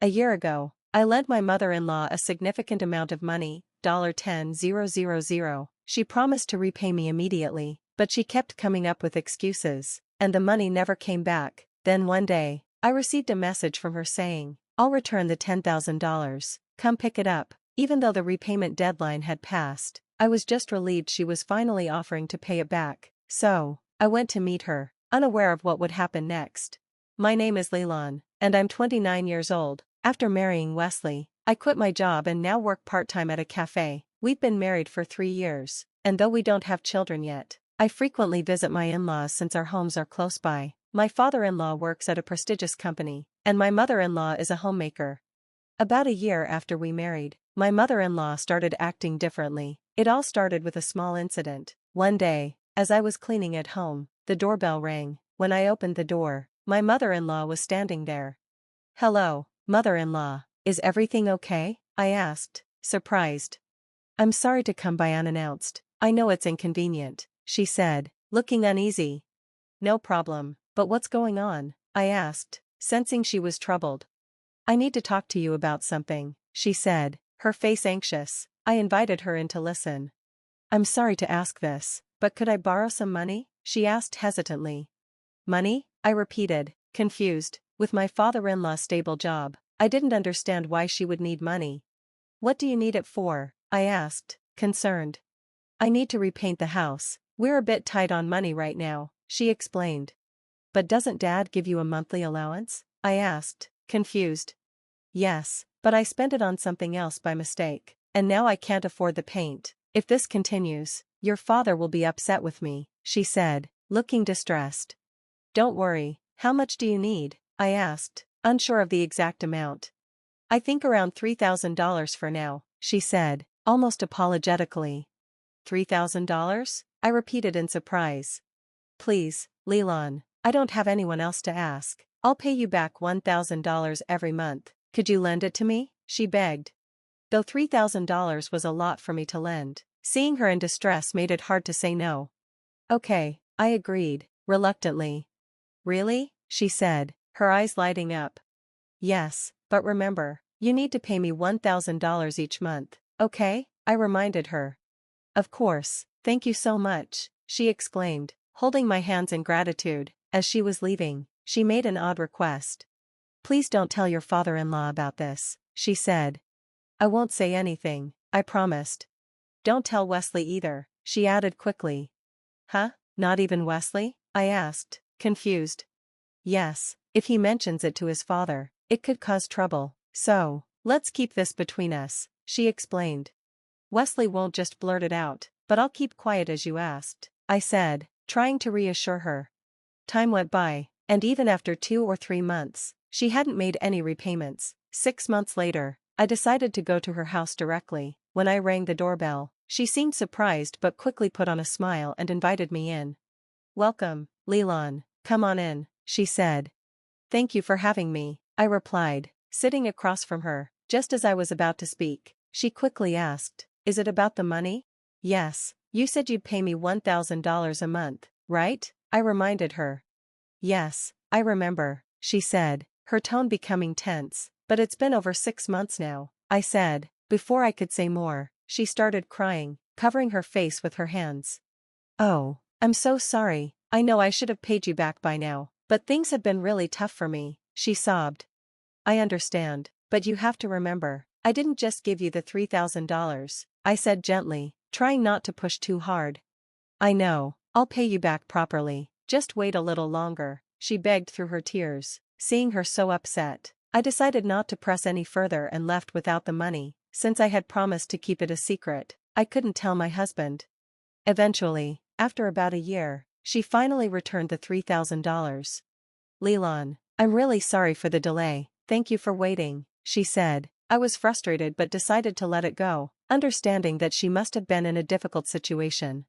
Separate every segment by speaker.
Speaker 1: A year ago, I lent my mother-in-law a significant amount of money, $10,000. She promised to repay me immediately, but she kept coming up with excuses, and the money never came back. Then one day, I received a message from her saying, "I'll return the $10,000, come pick it up." Even though the repayment deadline had passed, I was just relieved she was finally offering to pay it back. So, I went to meet her, unaware of what would happen next. My name is Leland, and I'm 29 years old. After marrying Wesley, I quit my job and now work part-time at a cafe. We've been married for 3 years, and though we don't have children yet, I frequently visit my in-laws since our homes are close by. My father-in-law works at a prestigious company, and my mother-in-law is a homemaker. About a year after we married, my mother-in-law started acting differently. It all started with a small incident. One day, as I was cleaning at home, the doorbell rang. When I opened the door, my mother-in-law was standing there. "Hello, mother-in-law, is everything okay?" I asked, surprised. "I'm sorry to come by unannounced. I know it's inconvenient," she said, looking uneasy. "No problem, but what's going on?" I asked, sensing she was troubled. "I need to talk to you about something," she said, her face anxious. I invited her in to listen. "I'm sorry to ask this, but could I borrow some money?" she asked hesitantly. "Money?" I repeated, confused. With my father-in-law's stable job, I didn't understand why she would need money. "What do you need it for?" I asked, concerned. "I need to repaint the house. We're a bit tight on money right now," she explained. "But doesn't Dad give you a monthly allowance?" I asked, confused. "Yes, but I spent it on something else by mistake, and now I can't afford the paint. If this continues, your father will be upset with me," she said, looking distressed. "Don't worry, how much do you need?" I asked, unsure of the exact amount. "I think around $3,000 for now," she said, almost apologetically. $3,000? I repeated in surprise. "Please, Leland, I don't have anyone else to ask. I'll pay you back $1,000 every month. Could you lend it to me?" she begged. Though $3,000 was a lot for me to lend, seeing her in distress made it hard to say no. "Okay," I agreed, reluctantly. "Really?" she said, her eyes lighting up. "Yes, but remember, you need to pay me $1,000 each month, okay?" I reminded her. "Of course, thank you so much," she exclaimed, holding my hands in gratitude. As she was leaving, she made an odd request. "Please don't tell your father-in-law about this," she said. "I won't say anything," I promised. "Don't tell Wesley either," she added quickly. "Huh? Not even Wesley?" I asked, confused. "Yes, if he mentions it to his father, it could cause trouble. So, let's keep this between us," she explained. "Wesley won't just blurt it out, but I'll keep quiet as you asked," I said, trying to reassure her. Time went by, and even after 2 or 3 months, she hadn't made any repayments. 6 months later, I decided to go to her house directly. When I rang the doorbell, she seemed surprised but quickly put on a smile and invited me in. "Welcome, Leland, come on in," she said. "Thank you for having me," I replied, sitting across from her. Just as I was about to speak, she quickly asked, "Is it about the money?" "Yes, you said you'd pay me $1,000 a month, right?" I reminded her. "Yes, I remember," she said, her tone becoming tense. "But it's been over 6 months now," I said. Before I could say more, she started crying, covering her face with her hands. "Oh, I'm so sorry. I know I should have paid you back by now, but things have been really tough for me," she sobbed. "I understand, but you have to remember, I didn't just give you the $3,000, I said gently, trying not to push too hard. "I know, I'll pay you back properly, just wait a little longer," she begged through her tears. Seeing her so upset, I decided not to press any further and left without the money. Since I had promised to keep it a secret, I couldn't tell my husband. Eventually, after about a year, she finally returned the $3,000. "Leland, I'm really sorry for the delay, thank you for waiting," she said. I was frustrated but decided to let it go, understanding that she must have been in a difficult situation.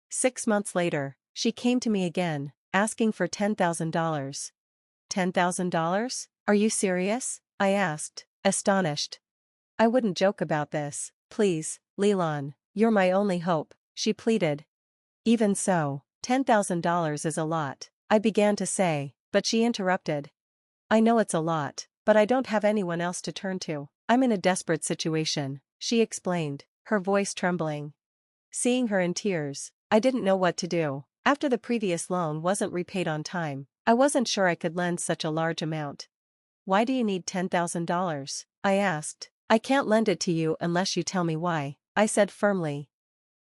Speaker 1: 6 months later, she came to me again, asking for $10,000. $10,000? Are you serious? I asked, astonished. "I wouldn't joke about this. Please, Leland, you're my only hope," she pleaded. "Even so, $10,000 is a lot," I began to say, but she interrupted. "I know it's a lot, but I don't have anyone else to turn to. I'm in a desperate situation, she explained, her voice trembling. Seeing her in tears, I didn't know what to do. After the previous loan wasn't repaid on time, I wasn't sure I could lend such a large amount. Why do you need $10,000? I asked. I can't lend it to you unless you tell me why, I said firmly.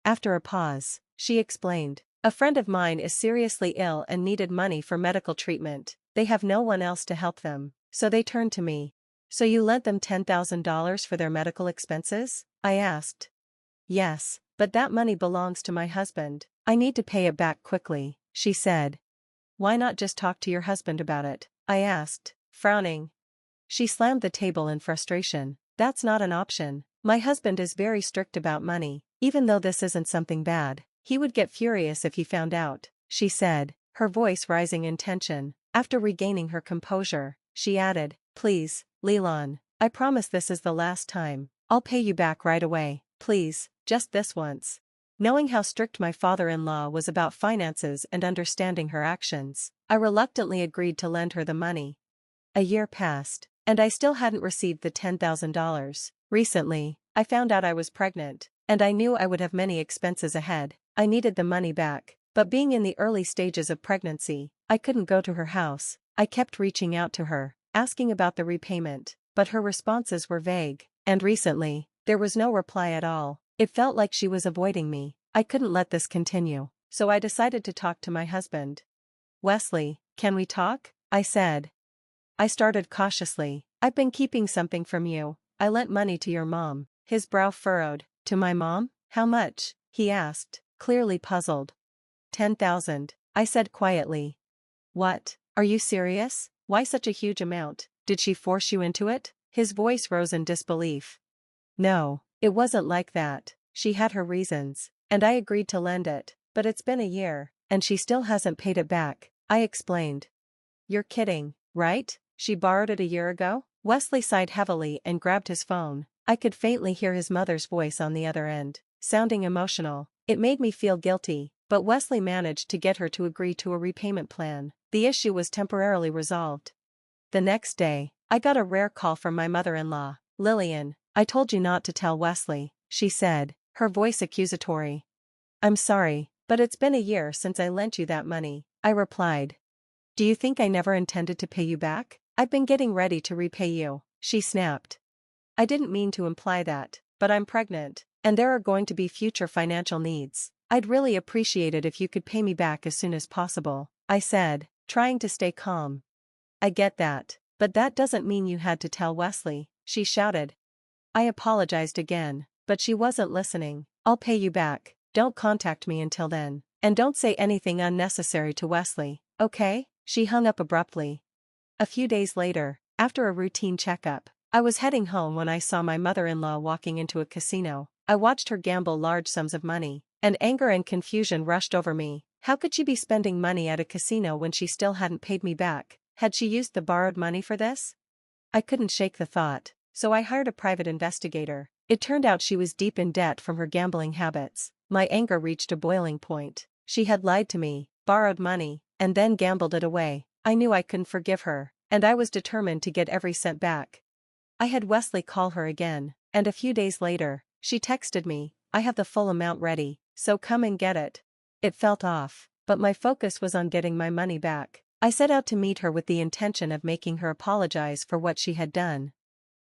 Speaker 1: After a pause, she explained. A friend of mine is seriously ill and needed money for medical treatment. They have no one else to help them, so they turned to me. So you lent them $10,000 for their medical expenses? I asked. Yes, but that money belongs to my husband. I need to pay it back quickly, she said. Why not just talk to your husband about it? I asked, frowning. She slammed the table in frustration. That's not an option. My husband is very strict about money, even though this isn't something bad. He would get furious if he found out, she said, her voice rising in tension. After regaining her composure, she added, please, Leland, I promise this is the last time. I'll pay you back right away, please, just this once. Knowing how strict my father-in-law was about finances and understanding her actions, I reluctantly agreed to lend her the money. A year passed, and I still hadn't received the $10,000. Recently, I found out I was pregnant, and I knew I would have many expenses ahead. I needed the money back, but being in the early stages of pregnancy, I couldn't go to her house. I kept reaching out to her, asking about the repayment, but her responses were vague, and recently, there was no reply at all. It felt like she was avoiding me. I couldn't let this continue, so I decided to talk to my husband. Wesley, can we talk? I said. I started cautiously. I've been keeping something from you. I lent money to your mom. His brow furrowed. To my mom? How much? He asked, clearly puzzled. 10,000, I said quietly. What? Are you serious? Why such a huge amount? Did she force you into it? His voice rose in disbelief. No, it wasn't like that. She had her reasons, and I agreed to lend it, but it's been a year, and she still hasn't paid it back, I explained. You're kidding, right? She borrowed it a year ago? Wesley sighed heavily and grabbed his phone. I could faintly hear his mother's voice on the other end, sounding emotional. It made me feel guilty, but Wesley managed to get her to agree to a repayment plan. The issue was temporarily resolved. The next day, I got a rare call from my mother-in-law. Lillian, I told you not to tell Wesley, she said, her voice accusatory. I'm sorry, but it's been a year since I lent you that money, I replied. Do you think I never intended to pay you back? I've been getting ready to repay you, she snapped. I didn't mean to imply that, but I'm pregnant, and there are going to be future financial needs. I'd really appreciate it if you could pay me back as soon as possible, I said, trying to stay calm. I get that, but that doesn't mean you had to tell Wesley, she shouted. I apologized again, but she wasn't listening. I'll pay you back, don't contact me until then, and don't say anything unnecessary to Wesley, okay? She hung up abruptly. A few days later, after a routine checkup, I was heading home when I saw my mother-in-law walking into a casino. I watched her gamble large sums of money, and anger and confusion rushed over me. How could she be spending money at a casino when she still hadn't paid me back? Had she used the borrowed money for this? I couldn't shake the thought, so I hired a private investigator. It turned out she was deep in debt from her gambling habits. My anger reached a boiling point. She had lied to me, borrowed money, and then gambled it away. I knew I couldn't forgive her, and I was determined to get every cent back. I had Wesley call her again, and a few days later, she texted me, I have the full amount ready, so come and get it. It felt off, but my focus was on getting my money back. I set out to meet her with the intention of making her apologize for what she had done.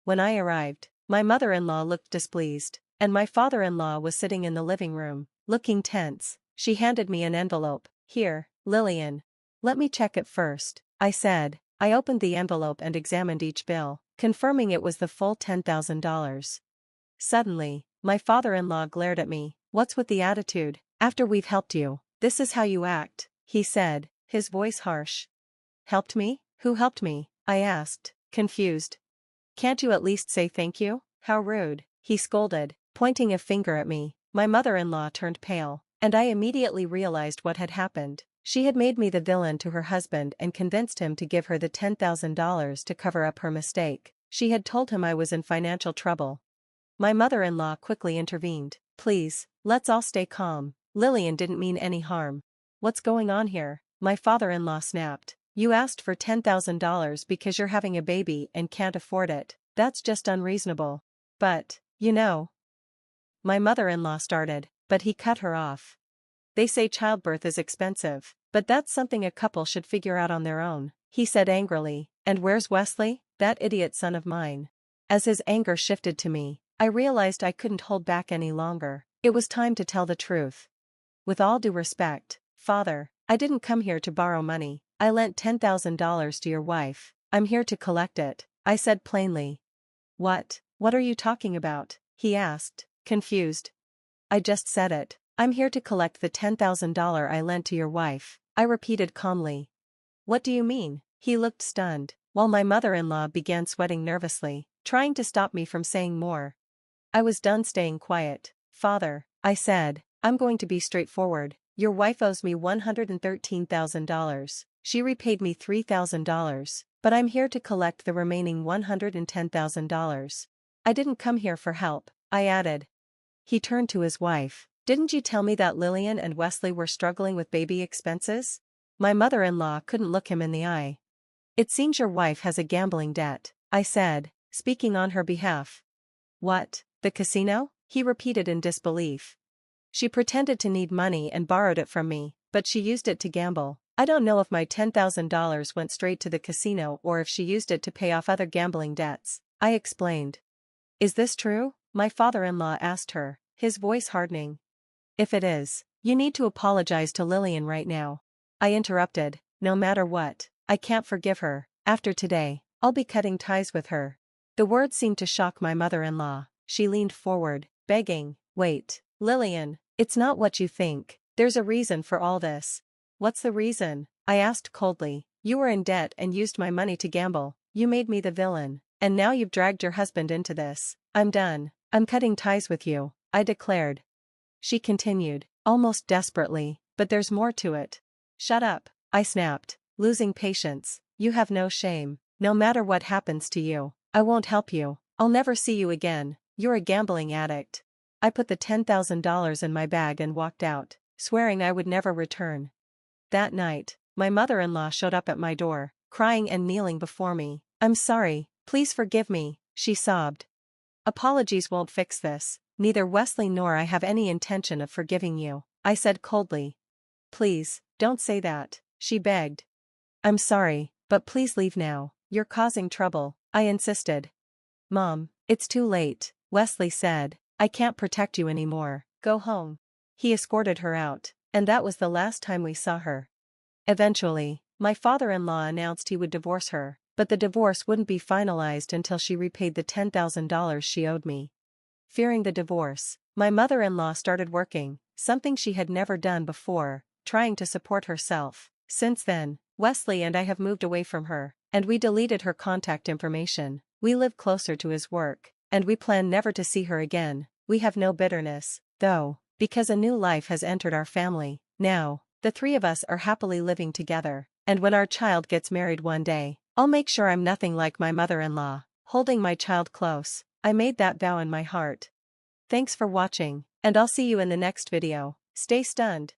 Speaker 1: When I arrived, my mother-in-law looked displeased, and my father-in-law was sitting in the living room, looking tense. She handed me an envelope. Here, Lillian. Let me check it first, I said. I opened the envelope and examined each bill, confirming it was the full $10,000. Suddenly, my father-in-law glared at me. What's with the attitude? After we've helped you, this is how you act, he said, his voice harsh. Helped me? Who helped me? I asked, confused. Can't you at least say thank you? How rude, he scolded, pointing a finger at me. My mother-in-law turned pale, and I immediately realized what had happened. She had made me the villain to her husband and convinced him to give her the $10,000 to cover up her mistake. She had told him I was in financial trouble. My mother-in-law quickly intervened. Please, let's all stay calm. Lillian didn't mean any harm. What's going on here? My father-in-law snapped. You asked for $10,000 because you're having a baby and can't afford it. That's just unreasonable. But, you know. My mother-in-law started, but he cut her off. They say childbirth is expensive, but that's something a couple should figure out on their own, he said angrily. And where's Wesley, that idiot son of mine? As his anger shifted to me, I realized I couldn't hold back any longer. It was time to tell the truth. With all due respect, Father, I didn't come here to borrow money. I lent $10,000 to your wife. I'm here to collect it, I said plainly. What are you talking about? He asked, confused. I just said it. I'm here to collect the $10,000 I lent to your wife, I repeated calmly. What do you mean? He looked stunned, while my mother-in-law began sweating nervously, trying to stop me from saying more. I was done staying quiet. Father, I said, I'm going to be straightforward. Your wife owes me $113,000. She repaid me $3,000, but I'm here to collect the remaining $110,000. I didn't come here for help, I added. He turned to his wife. Didn't you tell me that Lillian and Wesley were struggling with baby expenses? My mother-in-law couldn't look him in the eye. It seems your wife has a gambling debt, I said, speaking on her behalf. What, the casino? He repeated in disbelief. She pretended to need money and borrowed it from me, but she used it to gamble. I don't know if my $10,000 went straight to the casino or if she used it to pay off other gambling debts, I explained. Is this true? My father-in-law asked her, his voice hardening. If it is, you need to apologize to Lillian right now. I interrupted. No matter what, I can't forgive her. After today, I'll be cutting ties with her. The words seemed to shock my mother-in-law. She leaned forward, begging, Wait, Lillian, it's not what you think. There's a reason for all this. What's the reason? I asked coldly. You were in debt and used my money to gamble. You made me the villain. And now you've dragged your husband into this. I'm done. I'm cutting ties with you, I declared. She continued, almost desperately, but there's more to it. Shut up, I snapped, losing patience. You have no shame. No matter what happens to you, I won't help you. I'll never see you again. You're a gambling addict. I put the $10,000 in my bag and walked out, swearing I would never return. That night, my mother-in-law showed up at my door, crying and kneeling before me. I'm sorry, please forgive me, she sobbed. Apologies won't fix this. Neither Wesley nor I have any intention of forgiving you, I said coldly. Please, don't say that, she begged. I'm sorry, but please leave now. You're causing trouble, I insisted. Mom, it's too late, Wesley said. I can't protect you anymore. Go home. He escorted her out, and that was the last time we saw her. Eventually, my father-in-law announced he would divorce her, but the divorce wouldn't be finalized until she repaid the $10,000 she owed me. Fearing the divorce, my mother-in-law started working, something she had never done before, trying to support herself. Since then, Wesley and I have moved away from her, and we deleted her contact information. We live closer to his work, and we plan never to see her again. We have no bitterness, though, because a new life has entered our family. Now, the three of us are happily living together, and when our child gets married one day, I'll make sure I'm nothing like my mother-in-law. Holding my child close, I made that vow in my heart. Thanks for watching, and I'll see you in the next video. Stay stunned.